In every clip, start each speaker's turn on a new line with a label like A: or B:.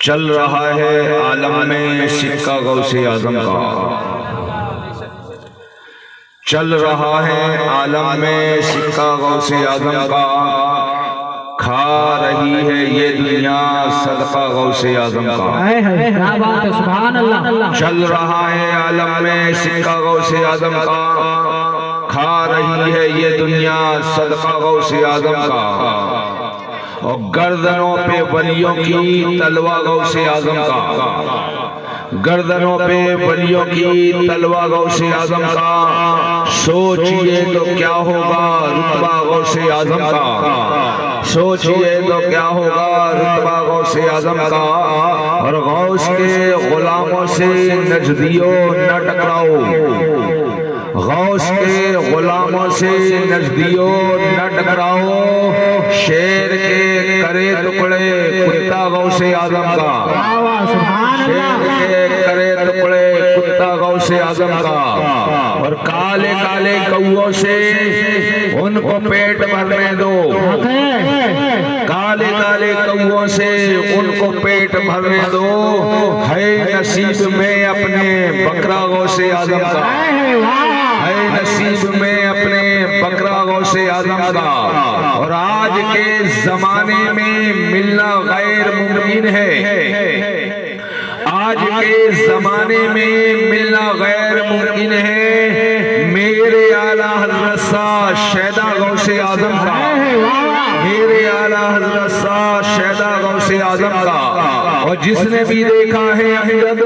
A: چل رہا ہے عالم میں سکہ غوث اعظم کا، چل رہا ہے عالم میں سکہ غوث اعظم کا، کھا رہی ہے یہ دنیا صدقہ غوث اعظم کا۔ چل رہا ہے عالم میں سکہ غوث اعظم کا، کھا رہی ہے یہ دنیا صدقہ غوث اعظم کا، اور گردنوں پہ ولیوں کی تلوہ غوث اعظم کا، گردنوں پہ ولیوں کی تلوہ غوث اعظم کا۔ سوچئے تو کیا ہوگا رتبہ غوث اعظم کا، سوچئے تو کیا ہوگا رتبہ غوث اعظم کا۔ اور غوث کے غلاموں سے نجدیوں نہ ٹکراؤ، غوث کے غلاموں سے نجدیوں نہ ٹکراؤ، شیر کے کرے ٹکڑے کتا غوث اعظم کا، شیر کے کرے ٹکڑے کتا غوث اعظم کا۔ اور کالے کالے کووں سے ان کو پیٹ بھرنے دو، کالے کالے کووں سے ان کو پیٹ بھرنے دو، ہے نصیب میں اپنے بکرا غوث اعظم کا، ہے نصیب میں اپنے بکرا غوث اعظم کا۔ اور آج کے زمانے میں ملنا غیر ممکن ہے، آج کے زمانے میں ملنا غیر ممکن ہے، میرے اعلیٰ حضرت شیدا غوث اعظم کا، میرے اعلیٰ حضرت شیدا غوث اعظم کا۔ اور جس نے بھی دیکھا ہے امجد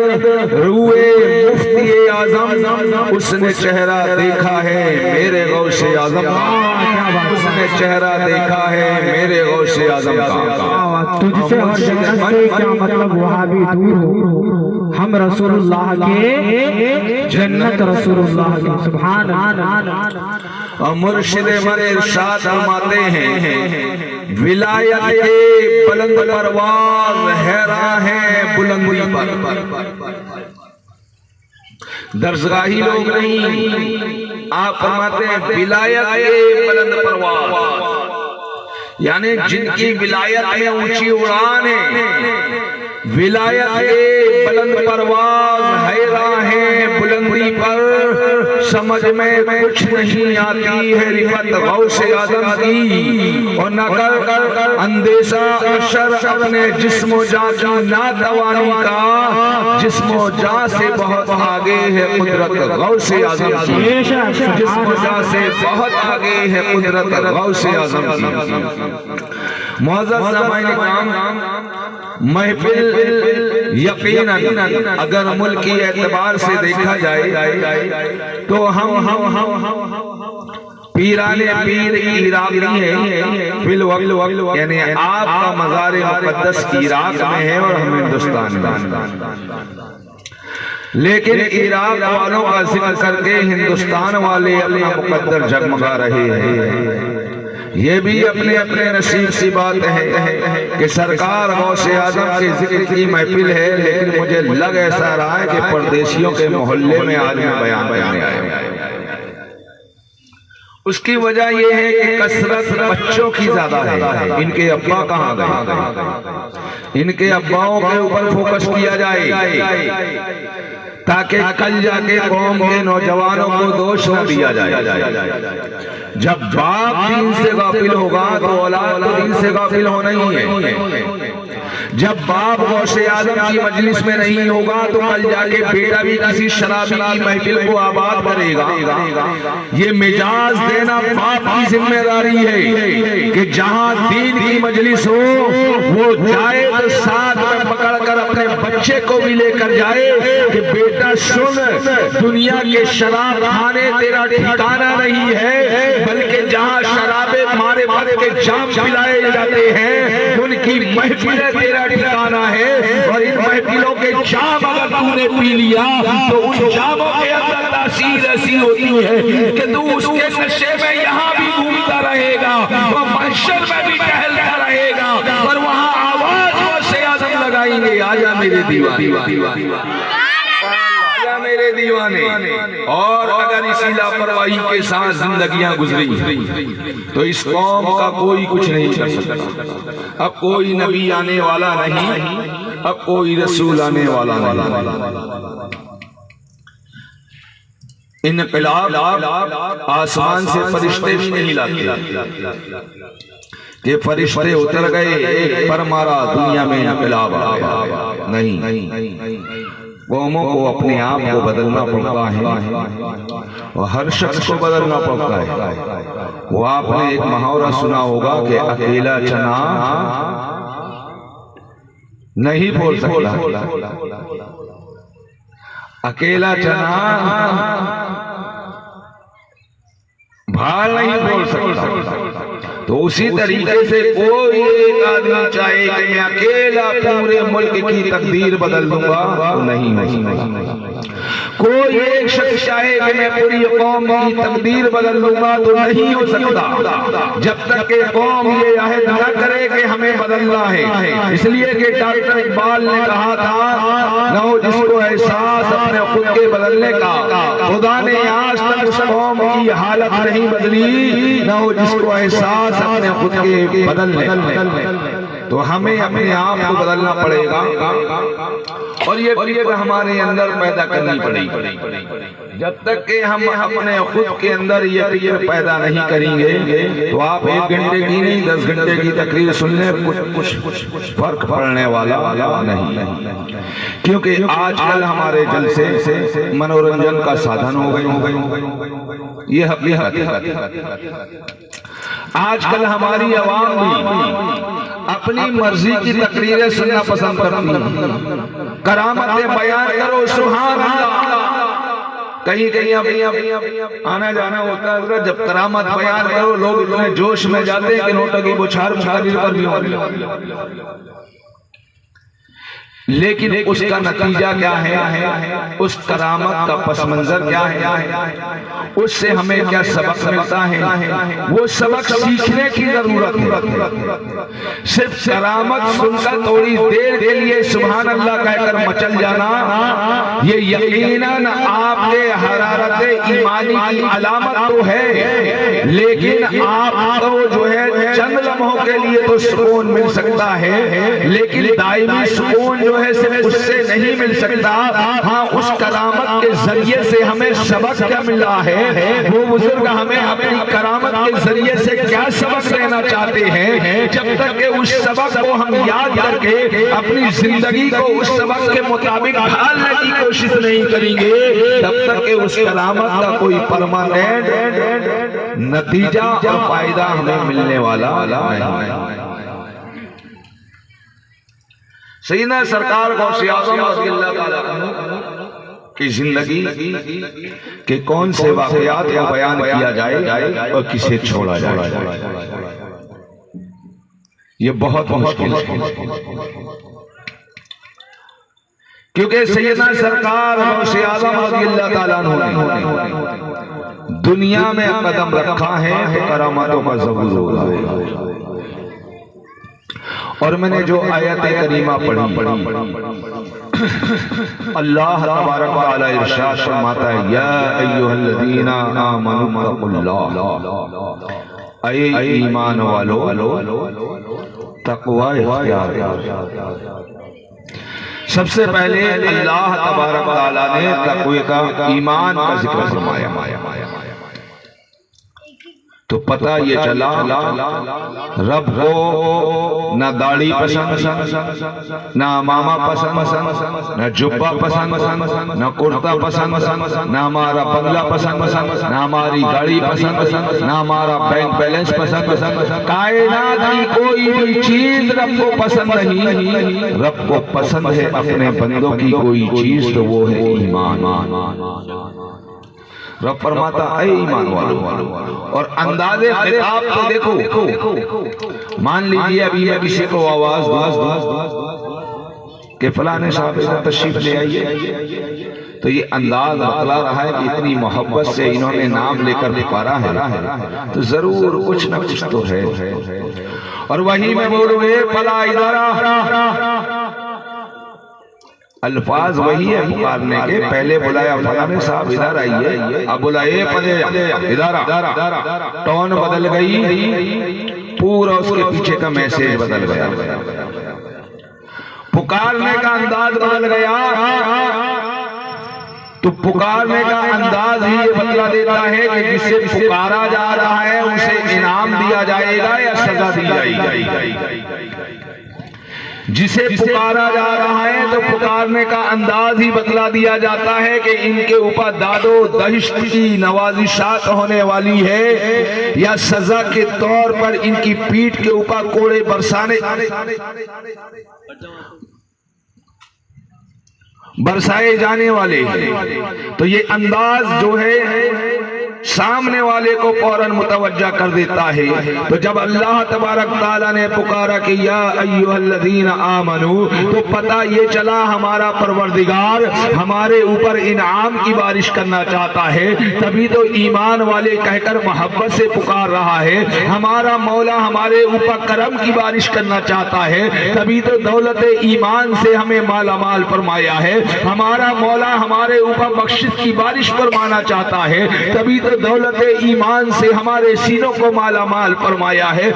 A: روئے مفتی اعظم، اس نے چہرہ دیکھا ہے میرے غوث اعظم کا، اس نے چہرہ دیکھا ہے میرے غوث اعظم کا۔
B: تجھ سے اور جنت سے کیا مطلب وہابی دور ہو، ہم رسول اللہ کے جنت رسول اللہ کے، سبحان اللہ۔
A: اور مرشد مر ارشاد فرماتے ہیں ولایت کے بلند پرواز حیراں ہے بلندی پر۔ درسگاہی لوگ نہیں، آپ فرماتے ہیں ولایت کے بلند پرواز، یعنی جن کی ولایت میں اونچی اڑان ہے، ولایت کے بلند پرواز حیراں ہے بلندی پر، سمجھ میں کچھ نہیں آتی ہے رفت غوث اعظم کی، اور نہ کر اندیشہ اشر اپنے جسم و جان کی ناتوانی کا، جسم و جان سے بہت آگے ہے قدرت غوث اعظم کی، جسم و جان سے بہت آگے ہے قدرت غوث اعظم کی۔ معزز سامعین کرام، محفل یقیناً اگر ملکی اعتبار سے دیکھا جائے تو ہم پیران پیر عراقی ہیں فی الوقت، یعنی آپ کا مزار مقدس عراق میں ہے اور ہم ہندوستان میں، لیکن عراق والوں کا ذکر کر کے ہندوستان والے اپنا مقدر جگمگا رہے ہیں۔ یہ بھی اپنے اپنے نصیب سی بات ہے کہ سرکار غوث اعظم کے ذکر کی محفل ہے، لیکن مجھے لگ ایسا رہا ہے کہ پردیسیوں کے محلے میں آج میں بیان کرنے آئے۔ اس کی وجہ یہ ہے کہ کثرت بچوں کی زیادہ ہے، ان کے ابا کہاں گئے، ان کے اباؤں کے اوپر فوکس کیا جائے تاکہ کل جا کے قوم کے نوجوانوں کو دوش نہ دیا جائے۔ جب باپ دین سے غافل ہوگا تو اولاد تو دین سے غافل ہونا ہی ہے۔ جب باپ غوث اعظم کی مجلس میں نہیں ہوگا تو کل جا کے بیٹا بھی کسی شرابی کی محفل کو آباد کرے گا۔ یہ مجاز دینا باپ کی ذمہ داری ہے کہ جہاں دین کی مجلس ہو وہ جائے تو ساتھ میں پکڑ کر اپنے بچے کو بھی لے کر جائے کہ بیٹا سن، دنیا کے شراب کھانے تیرا ٹھکانہ نہیں ہے، بلکہ جہاں شرابے مارے مارے کے جام پلائے جاتے ہیں ان کی محفلیں تیرا ٹھکانہ ہے، اور ان محفلوں کے جام اگر تو نے پی لیا تو ان جاموں کے اندر تاثیر ایسی ہوتی ہے کہ تو اس کے نشے میں یہاں بھی گھومتا رہے گا، وہ محشر میں بھی ٹہلتا رہے گا، اور وہاں آواز غوث اعظم لگائیں گے آجا میرے دیوان، میرے دیوانے، اور اگر اسی لاپرواہی کے ساتھ زندگیاں گزری تو اس قوم کا کوئی کچھ نہیں کر سکتا۔ اب کوئی نبی آنے والا نہیں، اب کوئی رسول آنے والا نہیں۔ انقلاب آسمان سے فرشتے بھی نہیں لاتے کہ فرشتے اتر گئے ایک پر مارا دنیا میں انقلاب آ گیا، نہیں۔ قوموں کو اپنے آپ کو بدلنا پڑتا ہے اور ہر شخص کو بدلنا پڑتا ہے۔ وہ آپ نے ایک محاورہ سنا ہوگا کہ اکیلا چنا نہیں بول سکتا، اکیلا چنا بھال نہیں بول سکتا۔ تو اسی طریقے سے کوئی ایک آدمی چاہے کہ میں اکیلا پورے ملک کی تقدیر بدل دوں گا تو نہیں۔ کوئی ایک شخص چاہے کہ میں پوری قوم کی تقدیر بدل دوں گا تو نہیں ہو سکتا، جب تک کہ قوم یہ عہد نہ کرے کہ ہمیں بدلنا ہے۔ اس لیے کہ ڈاکٹر اقبال نے کہا تھا، نہ ہو جس کو احساس اپنے خود کے بدلنے کا، خدا نے آج تک اس قوم کی حالت نہیں بدلی، نہ ہو جس کو احساس اپنے خود کے بدلنے۔ تو ہمیں اپنے آپ کو بدلنا پڑے گا اور یہ فکر ہمارے اندر پیدا کرنی پڑے گی۔ جب تک کہ ہم اپنے خود کے اندر یہ فکر پیدا نہیں کریں گے تو آپ 1 گھنٹے کی نہیں 10 گھنٹے کی تقریر سننے کچھ فرق پڑنے والا نہیں، کیونکہ آج کل ہمارے جلسے منورنجن کا سادھن ہو گئے۔ یہ حقیقت ہے۔ آج کل ہماری عوام بھی اپنی مرضی کی تقریریں سننا پسند کرتی ہیں۔ کرامتیں بیان کرو، سبحان اللہ۔ کہیں آنا جانا ہوتا ہے، جب کرامت بیان کرو لوگ اتنے جوش میں جاتے ہیں کہ نوٹوں کی بچھار کر لی ہوتی، لیکن اس کا نتیجہ کیا ہے؟ اس کرامت کا پس منظر کیا ہے؟ اس سے ہمیں کیا سبق ملتا ہے؟ وہ سبق سیکھنے کی ضرورت ہے۔ صرف کرامت سن کر تھوڑی دیر کے لیے سبحان اللہ کہہ کر مچل جانا یہ یقیناً آپ کے حرارت ایمانی کی علامت تو ہے، لیکن آپ کو جو ہے چند لمحوں کے لیے تو سکون مل سکتا ہے، لیکن دائمی سکون جو ہے صرف اس سے نہیں مل سکتا۔ ہاں، اس کرامت کے ذریعے سے ہمیں سبق کیا ملا ہے؟ وہ بزرگ ہمیں اپنی کرامت کے ذریعے سے کیا سبق دینا چاہتے ہیں؟ جب تک کہ اس سبق کو ہم یاد کر کے اپنی زندگی کو اس سبق کے مطابق ڈھالنے کی کوشش نہیں کریں گے، تب تک کہ اس کرامت کا کوئی پرماننٹ نتیجہ اور فائدہ ہمیں ملنے والا نہیں۔ سیدنا سرکار غوث اعظم رضی اللہ تعالیٰ عنہ کی زندگی کے کون سے واقعات کو بیان کیا جائے اور کسے چھوڑا جائے، یہ بہت مشکل ہے، کیونکہ سیدنا سرکار غوث اعظم رضی اللہ تعالیٰ عنہ نے دنیا میں قدم رکھا ہے تو کراماتوں کا ظہور ہوا ہے۔ اور میں نے جو آیت کریمہ پڑھی، اللہ تبارک و تعالی ارشاد فرماتا ہے، یا ایھا الذین آمنوا اتقوا اللہ، اے ایمان والو تقوی اختیار کرو۔ سب سے پہلے اللہ تبارک و تعالی نے تقوی کا، ایمان کا ذکر فرمایا، تو پتہ یہ چلا رب کو نہ داڑھی پسند، نہ امامہ پسند، نہ جبہ پسند، نہ کرتا پسند، نہ ہمارا بنگلہ پسند، نہ ہماری گاڑی پسند، نہ ہمارا بینک بیلنس پسند۔ کائنات کی کوئی بھی چیز رب کو پسند نہیں، رب کو پسند ہے اپنے بندوں کی کوئی چیز تو وہ ہے ایمان۔ رب فرماتا اے ایمان والو، اور انداز خطاب تو دیکھو، مان لیجئے ابھی میں کسی کو آواز دوں کہ فلاں صاحب تشریف لے آئیے، تو یہ انداز بتلا رہا ہے کہ اتنی محبت سے انہوں نے نام لے کر پکارا ہے تو ضرور کچھ نہ کچھ تو ہے۔ اور وہی میں بولوں اے فلاں ادھر آ، الفاظ وہی ہے پکارنے کے. پہلے بلایا فلاں صاحب ادھر آئیے, اب بلائے پدے ادھر آ, ٹون بدل گئی, پورا اس کے پیچھے کا میسیج بدل گیا, پکارنے کا انداز بدل گیا. تو پکارنے کا انداز ہی یہ بتلا دیتا ہے کہ جس سے پکارا جا رہا ہے اسے انعام دیا جائے گا یا سزا دی جائے گی. جسے پکارا جا رہا ہے تو پکارنے کا انداز ہی بتلا دیا جاتا ہے کہ ان کے اوپر داد و دہشت کی نوازشات ہونے والی ہے یا سزا کے طور پر ان کی پیٹھ کے اوپر کوڑے برسائے جانے والے. تو یہ انداز جو ہے سامنے والے کو فوراً متوجہ کر دیتا ہے. تو جب اللہ تبارک تعالیٰ نے پکارا کہ یا ایھا الذین آمنو, تو پتہ یہ چلا ہمارا پروردگار ہمارے اوپر انعام کی بارش کرنا چاہتا ہے. تبھی تو ایمان والے کہہ کر محبت سے پکار رہا ہے. ہمارا مولا ہمارے اوپر کرم کی بارش کرنا چاہتا ہے. تبھی تو دولت ایمان سے ہمیں مالا مال فرمایا ہے. ہمارا مولا ہمارے اوپر بخشش کی بارش فرمانا چاہتا ہے. تبھی تو دولت ایمان سے ہمارے سینوں کو مالا مال فرمایا ہے.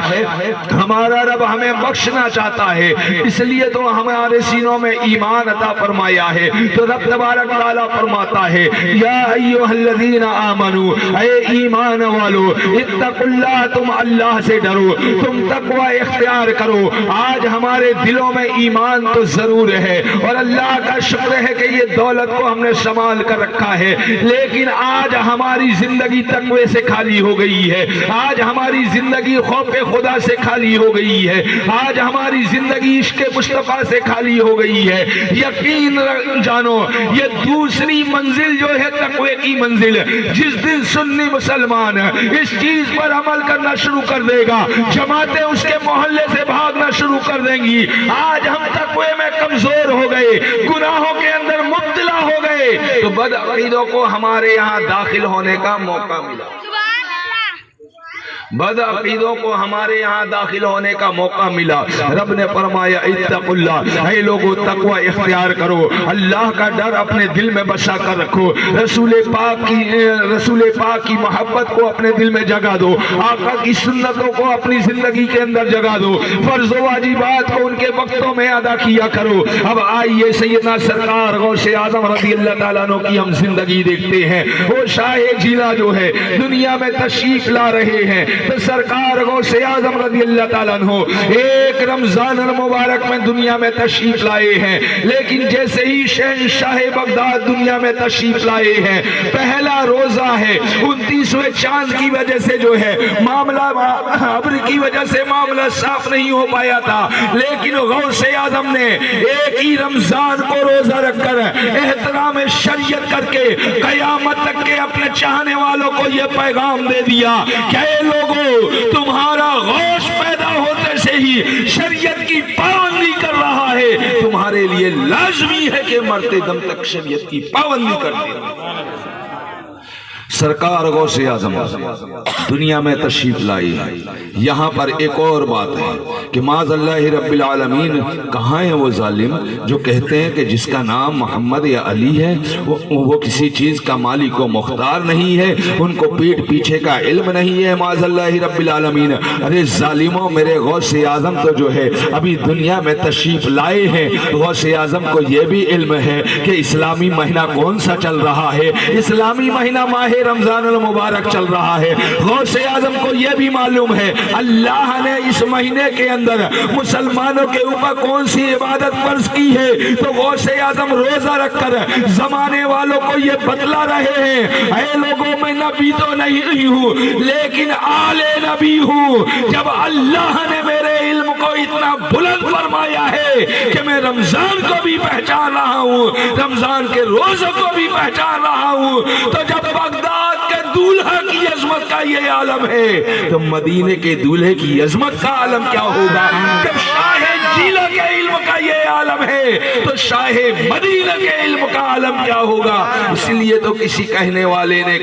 A: ہمارا رب ہمیں بخشنا چاہتا ہے, اس لیے تو ہمارے سینوں میں ایمان عطا فرمایا ہے. تو رب تبارک تعالیٰ فرماتا ہے یا ایھا الذین آمنو, اے ایمان والو, اتقوا اللہ, تم اللہ سے ڈرو, تم تقوی اختیار کرو. آج ہمارے دلوں میں ایمان تو ضرور ہے اور اللہ کا شکر ہے کہ یہ دولت کو ہم نے سنبھال کر رکھا ہے, لیکن آج ہماری زندگی تقوی سے خالی ہو گئی ہے. آج ہماری زندگی خوف خدا سے خالی ہو گئی ہے. آج ہماری زندگی عشق مصطفیٰ سے خالی ہو گئی ہے. یقین جانو یہ دوسری منزل جو ہے تقوی کی منزل, جس دن سنی مسلمان اس چیز پر عمل کرنا شروع کر دے گا, جماعتیں اس کے محلے سے بھاگنا شروع کر دیں گی. آج ہم تقوی میں کمزور ہو گئے, گناہوں کے اندر مبتلا ہو گئے, تو بدعقیدوں کو ہمارے یہاں داخل ہونے کا موقع ملا. بدعقیدوں کو ہمارے یہاں داخل ہونے کا موقع ملا. رب نے فرمایا اتقوا اللہ, اے لوگو تقوی اختیار کرو, اللہ کا ڈر اپنے دل میں بسا کر رکھو. رسول پاک کی محبت کو اپنے دل میں جگا دو. آقا کی سنتوں کو اپنی زندگی کے اندر جگا دو. فرض و واجبات کو ان کے وقتوں میں ادا کیا کرو. اب آئیے سیدنا سرکار غوث اعظم رضی اللہ تعالیٰ عنہ کی ہم زندگی دیکھتے ہیں. وہ شاہ جیلا جو ہے دنیا میں تشریف لا رہے ہیں, تو سرکار غوث اعظم رضی اللہ تعالیٰ عنہ ایک رمضان المبارک میں دنیا میں تشریف لائے ہیں. لیکن جیسے ہی شہنشاہ بغداد دنیا میں تشریف لائے ہیں, پہلا روزہ ہے, 29ویں چاند کی وجہ سے جو ہے معاملہ ابر کی وجہ سے معاملہ صاف نہیں ہو پایا تھا, لیکن غوث اعظم نے ایک ہی رمضان کو روزہ رکھ کر احترام شریعت کر کے قیامت تک کے اپنے چاہنے والوں کو یہ پیغام دے دیا کہ اے لوگوں, تمہارا غوث پیدا ہوتے سے ہی شریعت کی پابندی کر رہا ہے, تمہارے لیے لازمی ہے کہ مرتے دم تک شریعت کی پابندی کر دیں. سرکار غوث اعظم دنیا میں تشریف لائی ہے. یہاں پر ایک اور بات ہے کہ معاذ اللہ رب العالمین, کہاں ہیں وہ ظالم جو کہتے ہیں کہ جس کا نام محمد یا علی ہے وہ کسی چیز کا مالک و مختار نہیں ہے, ان کو پیٹھ پیچھے کا علم نہیں ہے. معاذ اللہ رب العالمین, ارے ظالموں, میرے غوث اعظم تو جو ہے ابھی دنیا میں تشریف لائے ہیں. غوث اعظم کو یہ بھی علم ہے کہ اسلامی مہینہ کون سا چل رہا ہے. اسلامی مہینہ ماہ رمضان المبارک چل رہا ہے. غوث اعظم کو یہ بھی معلوم ہے اللہ نے اس مہینے کے اندر مسلمانوں کے اوپر کون سی عبادت فرض کی ہے. تو غوث اعظم روزہ رکھ کر زمانے والوں کو یہ بتلا رہے ہیں, اے لوگوں, میں نبی تو نہیں ہوں لیکن آل نبی ہوں. جب اللہ نے میرے علم کو اتنا بلند فرمایا ہے کہ میں رمضان کو بھی پہچان رہا ہوں, رمضان کے روزوں کو بھی پہچان رہا ہوں, تو جب بغداد کے دولہا کی عظمت کا یہ عالم ہے تو مدینے کے دولہے کی عظمت کا عالم کیا ہوگا. جب شاہ جیلا کے علم کا یہ عالم عالم ہے تو شاہ مدینہ کے علم کا عالم کیا ہوگا؟ اس لیے تو کسی کہنے والے نے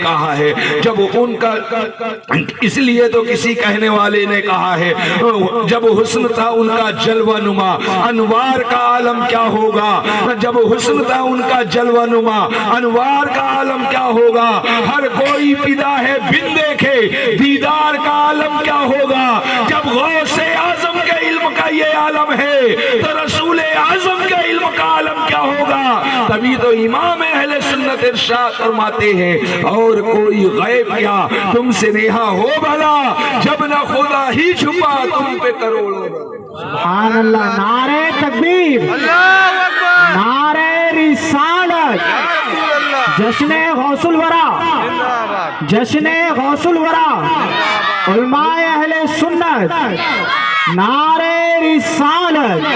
A: کہا ہے جب حسن تھا ان کا جلوہ نما انوار کا عالم کیا ہوگا؟ جب حسن تھا ان کا جلوہ نما انوار کا عالم کیا ہوگا؟ ہر کوئی فدا ہے بن دیکھے دیدار کا عالم کیا ہوگا؟ جب غوث اعظم کے علم کا یہ عالم ہے تو رسول اعظم کے علم کا عالم کیا ہوگا؟ تبھی تو امام اہل سنت ارشاد فرماتے ہیں اور کوئی غیب کیا تم سے نیہا ہو بھلا جب نہ خدا ہی چھپا تم پہ کروڑوں۔
B: سبحان اللہ، نعرہ تکبیر، نعرہ رسالت، جشن غوث الورا، جشن غوث الورا، علماء اہل سنت، نعرہ رسالت۔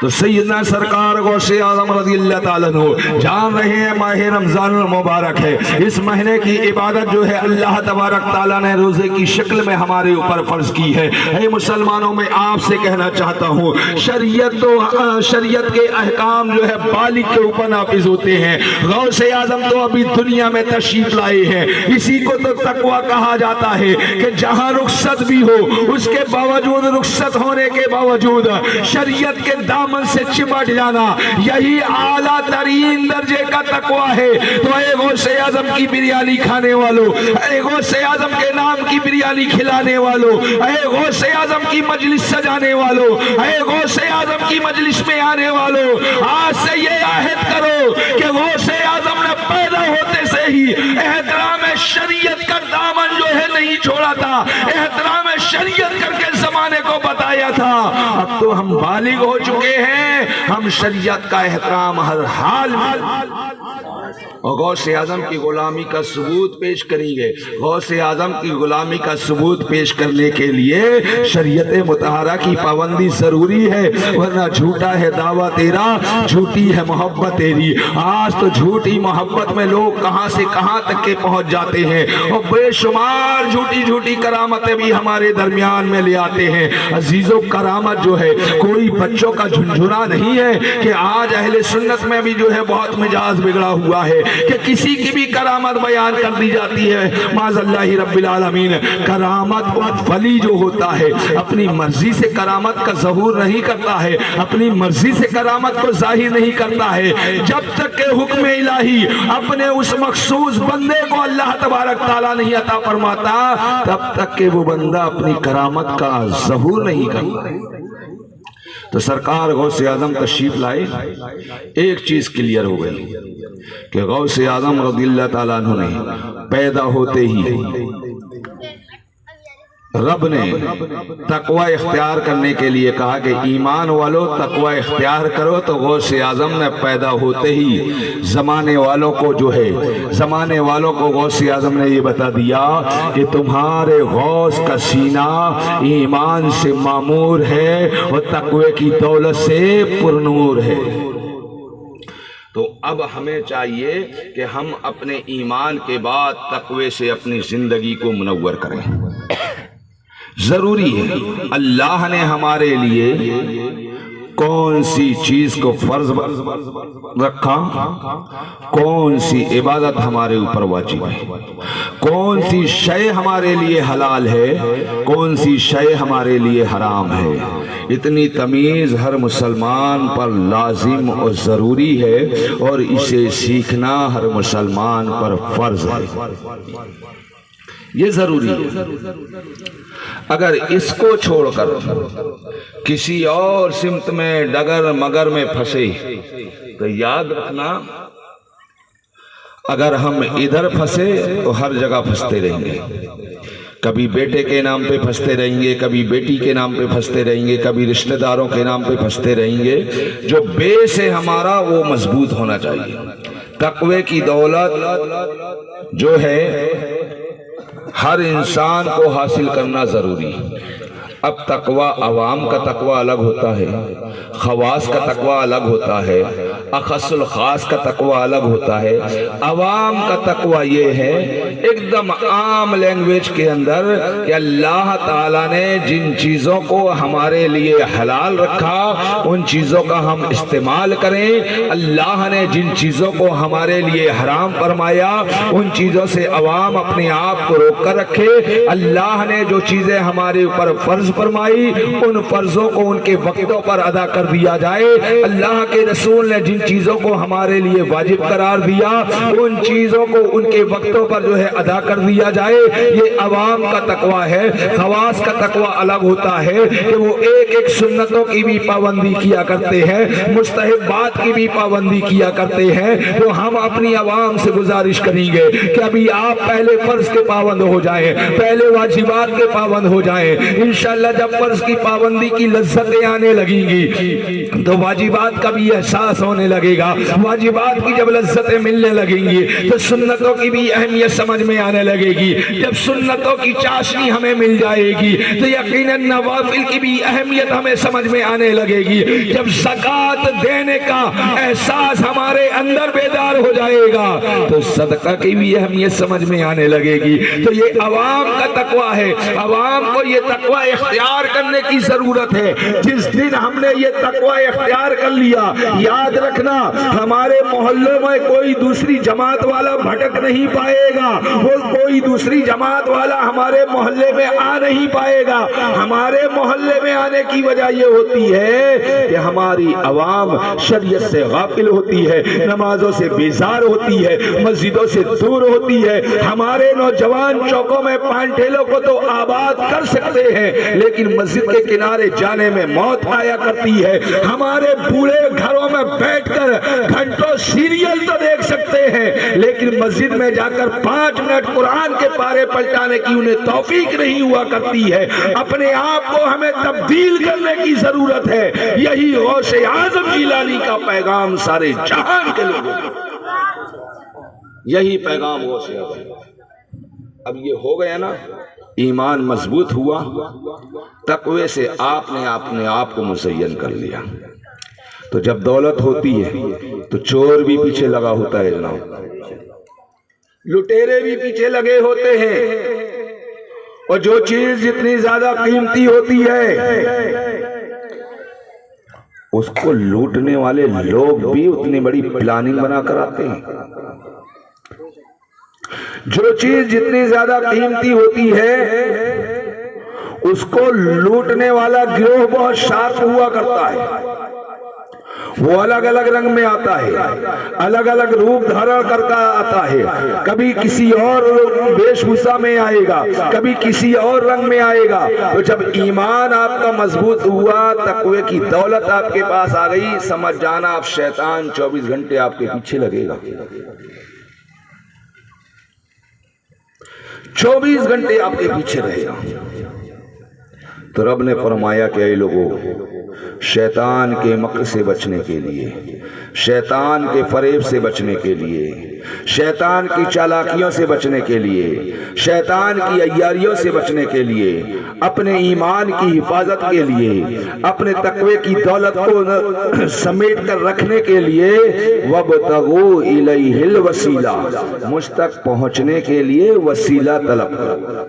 A: تو سیدنا سرکار غوث اعظم رضی اللہ تعالیٰ عنہ جان رہے ہیں ماہ رمضان المبارک ہے، اس مہینے کی عبادت جو ہے اللہ تبارک تعالیٰ نے روزے کی شکل میں ہمارے اوپر فرض کی ہے۔ اے مسلمانوں، میں آپ سے کہنا چاہتا ہوں شریعت کے احکام جو ہے بالغ کے اوپر نافذ ہوتے ہیں۔ غوث اعظم تو ابھی دنیا میں تشریف لائے ہیں، اسی کو تو تقویٰ کہا جاتا ہے کہ جہاں رخصت بھی ہو اس کے باوجود، رخصت ہونے کے باوجود شریعت کے دامن سے چمٹ جانا، یہی اعلیٰ ترین درجے کا تقویٰ ہے۔ تو اے غوث اعظم کی بریانی کھانے والوں، اے غوث اعظم کے نام کی بریانی کھلانے والوں، اے غوث اعظم کی مجلس سجانے والوں، اے غوث اعظم کی مجلس میں آنے والوں، آج سے یہ عہد کرو کہ غوث اعظم نے پیدا ہوتے سے ہی احترام شریعت کا دامن جو ہے نہیں چھوڑا تھا، احترام شریعت کر کے زمانے کو بتایا تھا۔ اب تو ہم بالغ ہو چکے ہیں، ہم شریعت کا احترام ہر حال میں اور غوث اعظم کی غلامی کا ثبوت پیش کریں گے۔ غوث اعظم کی غلامی کا ثبوت پیش کرنے کے لیے شریعت مطہرہ کی پابندی ضروری ہے، ورنہ جھوٹا ہے دعویٰ تیرا، جھوٹی ہے محبت تیری۔ آج تو جھوٹی محبت میں لوگ کہاں سے کہاں تک کے پہنچ جاتے ہیں اور بے شمار جھوٹی کرامتیں بھی ہمارے درمیان میں لے آتے ہیں۔ عزیزو، کرامت جو ہے کوئی بچوں کا جھنجھنا نہیں ہے کہ آج اہل سنت میں بھی جو ہے بہت مزاج بگڑا ہوا ہے کہ کسی کی بھی کرامت بیان کر دی جاتی ہے۔ معاذ اللہ رب العالمین، کرامت ولی جو ہوتا ہے اپنی مرضی سے کرامت کا ظہور نہیں کرتا ہے، اپنی مرضی سے کرامت کو ظاہر نہیں کرتا ہے، جب تک کہ حکم الہی اپنے اس مخصوص بندے کو اللہ تبارک تعالیٰ نہیں عطا فرماتا تب تک کہ وہ بندہ اپنی کرامت کا ظہور نہیں کرتا۔ تو سرکار غوث اعظم تشریف لائے، ایک چیز کلیئر ہو گئی کہ غوث اعظم رضی اللہ تعالیٰ عنہ نے پیدا ہوتے ہی رب نے تقوی اختیار کرنے کے لیے کہا کہ ایمان والو تقوی اختیار کرو، تو غوث اعظم نے پیدا ہوتے ہی زمانے والوں کو غوث اعظم نے یہ بتا دیا کہ تمہارے غوث کا سینہ ایمان سے معمور ہے اور تقوی کی دولت سے پرنور ہے۔ تو اب ہمیں چاہیے کہ ہم اپنے ایمان کے بعد تقوی سے اپنی زندگی کو منور کریں، ضروری ہے۔ اللہ نے ہمارے لیے کون سی چیز کو فرض رکھا، کون سی عبادت ہمارے اوپر واجب ہے، کون سی شے ہمارے لیے حلال ہے، کون سی شے ہمارے لیے حرام ہے، اتنی تمیز ہر مسلمان پر لازم اور ضروری ہے اور اسے سیکھنا ہر مسلمان پر فرض ہے، یہ ضروری ہے۔ اگر اس کو چھوڑ کر کسی اور سمت میں ڈگر مگر میں پھنسے تو یاد رکھنا اگر ہم ادھر پھنسے تو ہر جگہ پھنستے رہیں گے، کبھی بیٹے کے نام پہ پھنستے رہیں گے، کبھی بیٹی کے نام پہ پھنستے رہیں گے، کبھی رشتہ داروں کے نام پہ پھنستے رہیں گے۔ جو بیس ہے ہمارا وہ مضبوط ہونا چاہیے۔ تقوی کی دولت جو ہے ہر انسان کو حاصل کرنا ضروری ہے۔ اب تقوی عوام کا تقوی الگ ہوتا ہے، خواص کا تقوی الگ ہوتا ہے، اخص الخاص کا تقوی الگ ہوتا ہے. عوام کا تقوی یہ ہے ایک دم عام لینگویج کے اندر کہ اللہ تعالیٰ نے جن چیزوں کو ہمارے لیے حلال رکھا ان چیزوں کا ہم استعمال کریں. اللہ نے جن چیزوں کو ہمارے لیے حرام فرمایا ان چیزوں سے عوام اپنے آپ کو روک کر رکھے. اللہ نے جو چیزیں ہمارے اوپر فرض فرمائی ان فرضوں کو ان کے وقتوں پر ادا کر دیا جائے. اللہ کے رسول نے جن چیزوں کو ہمارے لیے واجب قرار دیا ان چیزوں کو ان کے وقتوں پر جو ہے ادا کر دیا جائے. یہ عوام کا تقوی ہے. خواص کا تقوی الگ ہوتا ہے کہ وہ ایک ایک سنتوں کی بھی پابندی کیا کرتے ہیں, مستحبات کی بھی پابندی کیا کرتے ہیں. تو ہم اپنی عوام سے گزارش کریں گے کہ ابھی آپ پہلے فرض کے پابند ہو جائیں, پہلے واجبات کے پابند ہو جائیں. انشاءاللہ جب فرض کی پابندی کی لذتیں آنے لگیں گی تو واجبات کا بھی احساس ہونے لگے گا. واجبات کی جب لذتیں ملنے لگیں گی تو سنتوں کی بھی اہمیت سمجھ میں آنے لگے گی. جب سنتوں کی چاشنی ہمیں مل جائے گی تو یقیناً نوافل کی بھی اہمیت ہمیں سمجھ میں آنے لگے گی. جب زکوٰۃ دینے کا احساس ہمارے اندر بیدار ہو جائے گا تو صدقہ کی بھی اہمیت سمجھ میں آنے لگے گی. تو یہ عوام کا تقوی ہے. عوام کو یہ تقوی اختیار کرنے کی ضرورت ہے. جس دن ہم نے یہ تقوی اختیار کر لیا, یاد رکھنا ہمارے محلوں میں کوئی دوسری جماعت والا بھٹک نہیں پائے گا, وہ کوئی دوسری جماعت والا ہمارے محلے میں آ نہیں پائے گا. ہمارے محلے میں آنے کی وجہ یہ ہوتی ہے کہ ہماری عوام شریعت سے غافل ہوتی ہے, نمازوں سے بیزار ہوتی ہے, مسجدوں سے دور ہوتی ہے. ہمارے نوجوان چوکوں میں پانٹھیلوں کو تو آباد کر سکتے ہیں لیکن مسجد کے کنارے جانے میں موت آیا کرتی ہے. ہمارے بوڑھے گھروں میں بیٹھ کر گھنٹوں سیریل تو دیکھ سکتے ہیں لیکن مسجد میں جا کر 5 منٹ قرآن کے پارے پلٹانے کی انہیں توفیق نہیں ہوا کرتی ہے. اپنے آپ کو ہمیں تبدیل کرنے کی ضرورت ہے. یہی غوث اعظم جیلانی کا پیغام سارے جہان کے لوگوں کو, یہی پیغام غوث اعظم. اب یہ ہو گیا نا, ایمان مضبوط ہوا, تقوی سے آپ نے اپنے آپ کو مزین کر لیا. تو جب دولت ہوتی ہے تو چور بھی پیچھے لگا ہوتا ہے جناب, لٹیرے بھی پیچھے لگے ہوتے ہیں, اور جو چیز جتنی زیادہ قیمتی ہوتی ہے اس کو لوٹنے والے لوگ بھی اتنی بڑی پلاننگ بنا کر آتے ہیں. جو چیز جتنی زیادہ قیمتی ہوتی ہے اس کو لوٹنے والا گروہ بہت شارپ ہوا کرتا ہے. وہ الگ الگ رنگ میں آتا ہے, الگ الگ روپ دھارن کرتا آتا ہے. کبھی کسی اور ویش بھوشا میں آئے گا, کبھی کسی اور رنگ میں آئے گا. تو جب ایمان آپ کا مضبوط ہوا, تقوی کی دولت آپ کے پاس آ گئی, سمجھ جانا آپ شیطان 24 گھنٹے آپ کے پیچھے لگے گا. 24 گھنٹے آپ کے پیچھے رہے گا. تو رب نے فرمایا کہ اے لوگوں, شیطان کے مکر سے بچنے کے لیے, شیطان کے فریب سے بچنے کے لیے, شیطان کی چالاکیوں سے بچنے کے لیے, شیطان کی عیاریوں سے بچنے کے لیے, اپنے ایمان کی حفاظت کے لیے, اپنے تقوی کی دولت کو سمیٹ کر رکھنے کے لیے, وَابْتَغُوا إِلَيْهِ الْوَسِيلَةَ, مجھ تک پہنچنے کے لیے وسیلہ طلب کرو.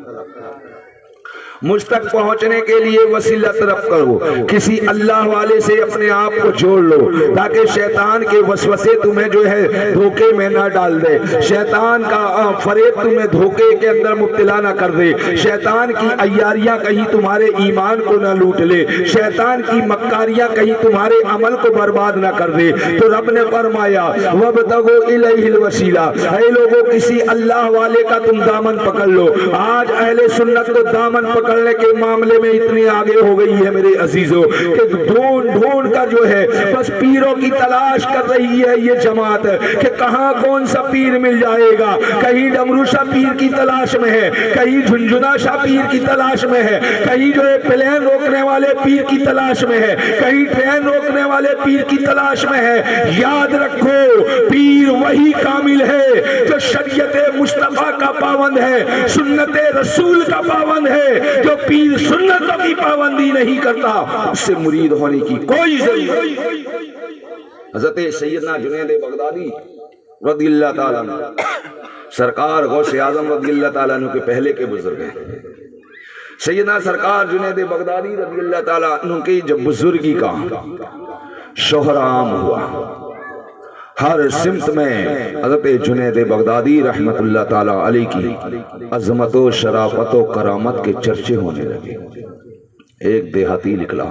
A: مجھ تک پہنچنے کے لیے وسیلہ طلب کرو. کسی اللہ والے سے اپنے آپ کو جوڑ لو تاکہ شیطان کے وسوسے تمہیں جو ہے دھوکے میں نہ ڈال دے, شیطان کا فریب تمہیں دھوکے کے اندر مبتلا نہ کر دے, شیطان کی عیاریاں کہیں تمہارے ایمان کو نہ لوٹ لے, شیطان کی مکاریاں کہیں تمہارے عمل کو برباد نہ کر دے. تو رب نے فرمایا وَابْتَغُوا إِلَيْهِ الْوَسِيلَةَ, اے لوگوں کسی اللہ والے کا تم دامن پکڑ لو. آج اہل سنت کو دامن پکڑنے کے معاملے میں اتنی آگے ہو گئی ہے میرے عزیزوں کہ ڈھونڈ کر جو ہے بس پیروں کی تلاش کر رہی ہے یہ جماعت کہ کہاں کون سا پیر مل جائے گا. کہیں ڈمرو شاہ پیر کی تلاش میں ہے, کہیں جھنجھنا شاہ پیر کی تلاش میں ہے, کہیں جو ہے پلین روکنے والے پیر کی تلاش میں ہے, کہیں ٹرین روکنے والے پیر کی تلاش میں ہے. یاد رکھو پیر وہی کامل ہے جو شریعت مصطفیٰ کا پابند ہے, سنت رسول کا پابند ہے. جو پیر سنتوں کی پابندی نہیں کرتا اس سے مرید ہونے کی کوئی ضرورت نہیں. حضرت سیدنا جنید بغدادی رضی اللہ تعالیٰ عنہ سرکار غوث اعظم رضی اللہ تعالیٰ عنہ کے پہلے کے بزرگ ہیں۔ سیدنا سرکار جنید بغدادی رضی اللہ تعالیٰ عنہ کی جب بزرگی کا شہر عام ہوا، ہر سمت میں حضرت جنید بغدادی رحمت اللہ تعالیٰ علیہ کی عظمت و شرافت و کرامت کے چرچے ہونے لگے۔ ایک دیہاتی نکلا،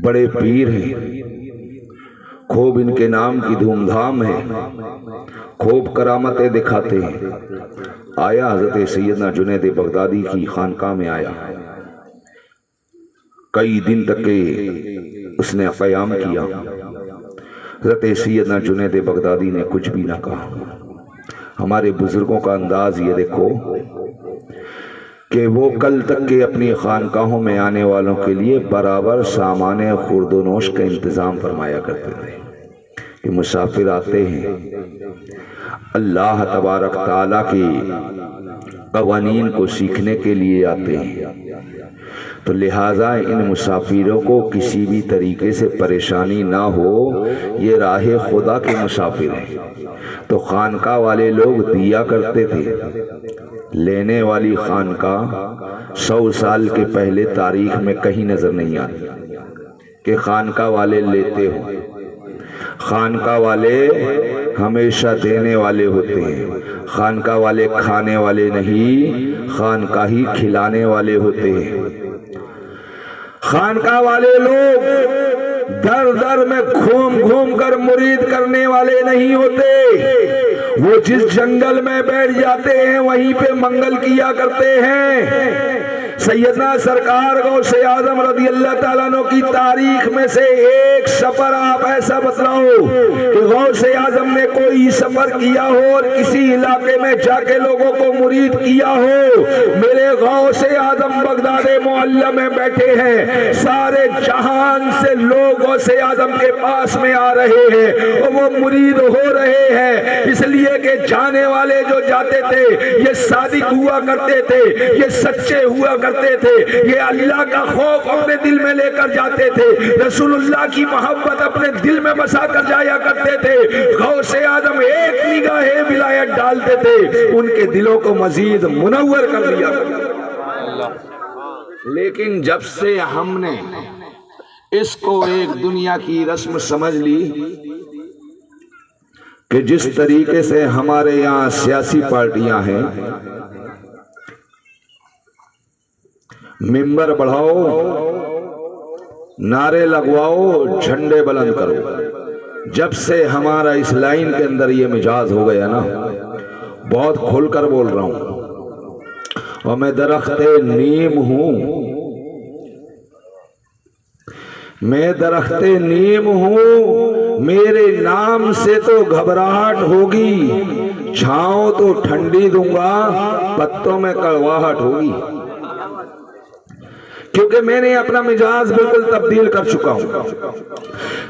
A: بڑے پیر ہیں، خوب ان کے نام کی دھوم دھام ہے، خوب کرامتیں دکھاتے ہیں۔ آیا حضرت سیدنا جنید بغدادی کی خانقاہ میں آیا، کئی دن تک کے اس نے قیام کیا۔ حضرت سیدنا جنید بغدادی نے کچھ بھی نہ کہا۔ ہمارے بزرگوں کا انداز یہ دیکھو کہ وہ کل تک کے اپنی خانقاہوں میں آنے والوں کے لیے برابر سامان خورد و نوش کا انتظام فرمایا کرتے تھے کہ مسافر آتے ہیں، اللہ تبارک تعالیٰ کے قوانین کو سیکھنے کے لیے آتے ہیں، تو لہٰذا ان مسافروں کو کسی بھی طریقے سے پریشانی نہ ہو، یہ راہ خدا کے مسافر ہیں۔ تو خانقاہ والے لوگ دیا کرتے تھے، لینے والی خانقاہ 100 سال کے پہلے تاریخ میں کہیں نظر نہیں آتی کہ خانقاہ والے لیتے ہوں۔ خانقاہ والے ہمیشہ دینے والے ہوتے ہیں، خانقاہ والے کھانے والے نہیں، خانقاہ ہی کھلانے والے ہوتے ہیں۔ خانقاہ والے لوگ در در میں گھوم گھوم کر مرید کرنے والے نہیں ہوتے، وہ جس جنگل میں بیٹھ جاتے ہیں وہیں پہ منگل کیا کرتے ہیں۔ سیدنا سرکار غوث اعظم رضی اللہ تعالیٰ عنہ کی تاریخ میں سے ایک سفر آپ ایسا بتلاؤ کہ غوث اعظم نے کوئی سفر کیا ہو اور کسی علاقے میں جا کے لوگوں کو مرید کیا ہو۔ میرے غوث اعظم بغداد معلیٰ میں بیٹھے ہیں، سارے جہان سے لوگ غوث اعظم کے پاس میں آ رہے ہیں اور وہ مرید ہو رہے ہیں، اس لیے کہ جانے والے جو جاتے تھے یہ صادق ہوا کرتے تھے، یہ سچے ہوا کرتے تھے، یہ اللہ کا خوف اپنے دل میں لے کر جاتے تھے، رسول اللہ کی محبت اپنے دل میں بسا کر جایا کرتے تھے۔ غوث اعظم ایک نگاہ ولایت ڈالتے تھے، ان کے دلوں کو مزید منور کر دیا۔ لیکن جب سے ہم نے اس کو ایک دنیا کی رسم سمجھ لی کہ جس طریقے سے ہمارے یہاں سیاسی پارٹیاں ہیں، ممبر بڑھاؤ، نعرے لگواؤ، جھنڈے بلند کرو، جب سے ہمارا اس لائن کے اندر یہ مزاج ہو گیا نا، بہت کھل کر بول رہا ہوں، اور میں درخت نیم ہوں، میں درخت نیم ہوں، میرے نام سے تو گھبراہٹ ہوگی، چھاؤں تو ٹھنڈی دوں گا، پتوں میں کڑواہٹ ہوگی، کیونکہ میں نے اپنا مزاج بالکل تبدیل کر چکا ہوں۔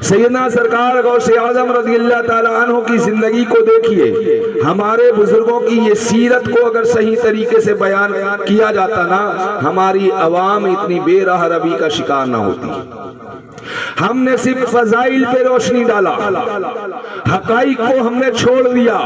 A: سیدنا سرکار غوث اعظم رضی اللہ تعالیٰ عنہ کی زندگی کو دیکھیے، ہمارے بزرگوں کی یہ سیرت کو اگر صحیح طریقے سے بیان کیا جاتا نا، ہماری عوام اتنی بے راہ روی کا شکار نہ ہوتی۔ ہم نے صرف فضائل پہ روشنی ڈالا، حقائق کو ہم نے چھوڑ دیا،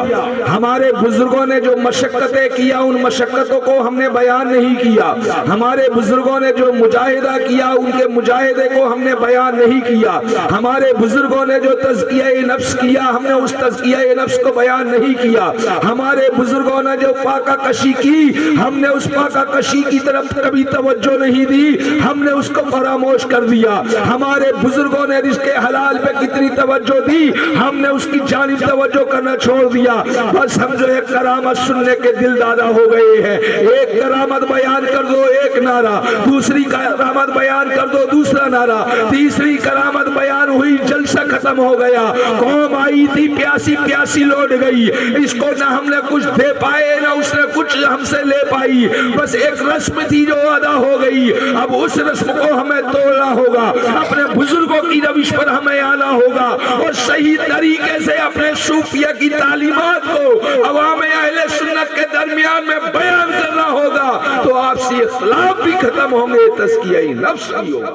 A: ہمارے بزرگوں نے جو مشقتیں کیا ان مشقتوں کو ہم نے بیان نہیں کیا، ہمارے بزرگوں نے جو مجاہدہ کیا ان کے مجاہدے کو ہم نے بیان نہیں کیا، ہمارے بزرگوں نے جو تزکیہ نفس کیا ہم نے اس تزکیہ نفس کو بیان نہیں کیا، ہمارے بزرگوں نے جو پاکہ کشی کی ہم نے اس پاکہ کشی کی طرف کبھی توجہ نہیں دی، ہم نے اس کو فراموش کر دیا، ہمارے بزرگوں نے رزق حلال پہ کتنی توجہ دی ہم نے اس کی جانب توجہ کرنا چھوڑ دیا۔ بس ہم جو ایک کرامت سننے کے دل دادا ہو گئے ہیں، ایک کرامت بیان کر دو ایک نعرہ، دوسری کرامت بیان کر دو دوسرا نعرہ، تیسری کرامت بیان ہوئی جلسہ ختم ہو گیا، قوم آئی تھی پیاسی پیاسی لوٹ گئی، اس کو نہ ہم نے کچھ دے پائے نہ اس نے کچھ ہم سے لے پائی، بس ایک رسم تھی جو ادا ہو گئی، اب اس رسم کو ہمیں توڑنا ہوگا، اپنے بزرگوں کی روش پر ہمیں آنا ہوگا اور صحیح طریقے سے اپنے صوفیہ کی تعلیمات کو عوام اہل سنت کے درمیان میں بیان کرنا ہوگا، تو آپسی اختلاف بھی ختم ہوں گے، تزکیہ نفس بھی ہوگا۔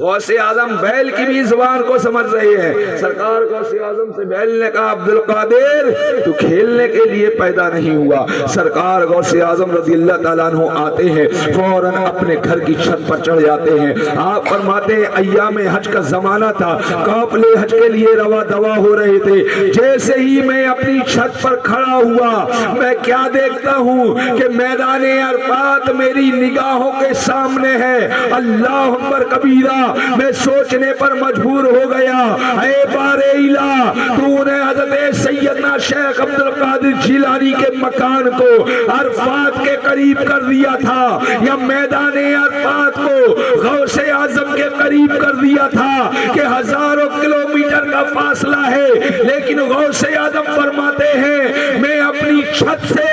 A: غوث اعظم بیل کی بھی زبان کو سمجھ رہے ہیں. سرکار غوث اعظم سے بیل نے کہا عبد القادر تو کھیلنے کے لیے پیدا نہیں ہوا. سرکار غوث اعظم رضی اللہ تعالیٰ عنہ آتے ہیں, فوراً اپنے گھر کی چھت پر چڑھ جاتے ہیں. آپ فرماتے ہیں ایام حج کا زمانہ تھا, قافلے حج کے لیے روا دوا ہو رہے تھے. جیسے ہی میں اپنی چھت پر کھڑا ہوا, میں کیا دیکھتا ہوں کہ میدان عرفات میری نگاہوں کے سامنے ہے. اللہ اکبر کبیرہ, میں سوچنے پر مجبور ہو گیا, اے بار الہ تو نے حضرت سیدنا شیخ عبد القادر جیلانی کے مکان کو عرفات کے قریب کر دیا تھا, یا میدان عرفات کو غوث اعظم کے قریب کر دیا تھا کہ ہزاروں کلومیٹر کا فاصلہ ہے. لیکن غوث اعظم فرماتے ہیں میں اپنی چھت سے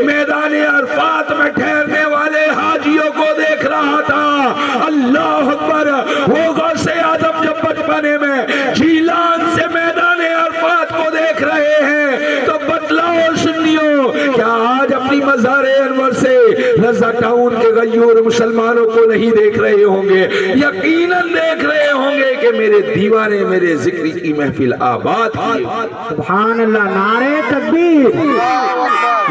A: میدان عرفات میں ٹھہرنے والے حاجیوں کو دیکھ رہا تھا. اللہ اکبر, وہ غوث اعظم جب بچپنے میں جیلان سے میدان عرفات کو دیکھ رہے ہیں تو بتلاؤ سنیو, کیا آج اپنی مزار انور سے رضا ٹاؤن کے غیور مسلمانوں کو نہیں دیکھ رہے ہوں گے؟ یقیناً دیکھ رہے ہوں گے کہ میرے دیوانے میرے ذکر کی محفل آباد کی.
B: سبحان اللہ. نعرہ تکبیر,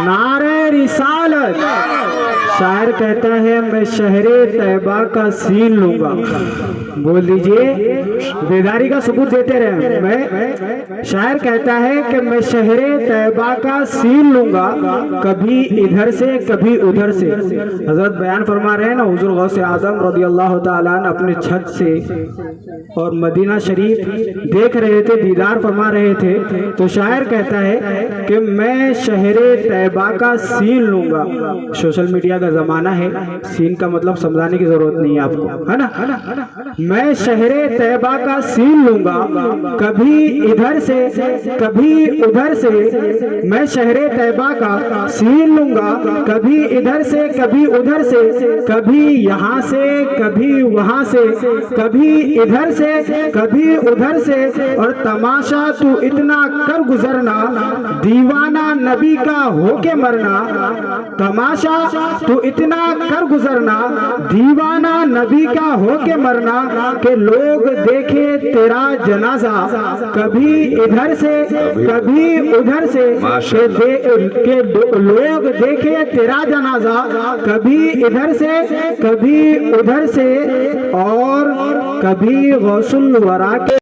B: نعرہ رسالت. شاعر کہتا ہے میں شہر طیبہ کا سین لوں گا. بول دیجئے, بیداری کا ثبوت دیتے رہے. میں شاعر کہتا ہے کہ میں شہر طیبہ کا سین لوں گا, کبھی ادھر سے کبھی ادھر سے. حضرت بیان فرما رہے ہیں نا, حضور غوث اعظم رضی اللہ تعالیٰ عنہ اپنے چھت سے اور مدینہ شریف دیکھ رہے تھے, دیدار فرما رہے تھے. تو شاعر کہتا ہے کہ میں شہر طیبہ کا سین لوں گا. سوشل میڈیا کا زمانہ ہے, سین کا مطلب سمجھانے کی ضرورت نہیں ہے آپ کو, ہے نا. میں شہر طیبہ کا سین لوں گا, کبھی ادھر سے کبھی ادھر سے. میں شہر طیبہ کا سین لوں گا, کبھی ادھر سے کبھی ادھر سے, کبھی یہاں سے کبھی وہاں سے, کبھی ادھر سے کبھی ادھر سے. اور تماشا تو اتنا کر گزرنا, دیوانہ نبی کا ہو کے مرنا. تماشا تو اتنا کر گزرنا, دیوانہ نبی کا ہو کے مرنا, کہ لوگ دیکھے تیرا جنازہ کبھی ادھر سے کبھی ادھر سے, کہ لوگ دیکھے تیرا جنازہ کبھی ادھر سے کبھی ادھر سے. اور کبھی غوث الورا کے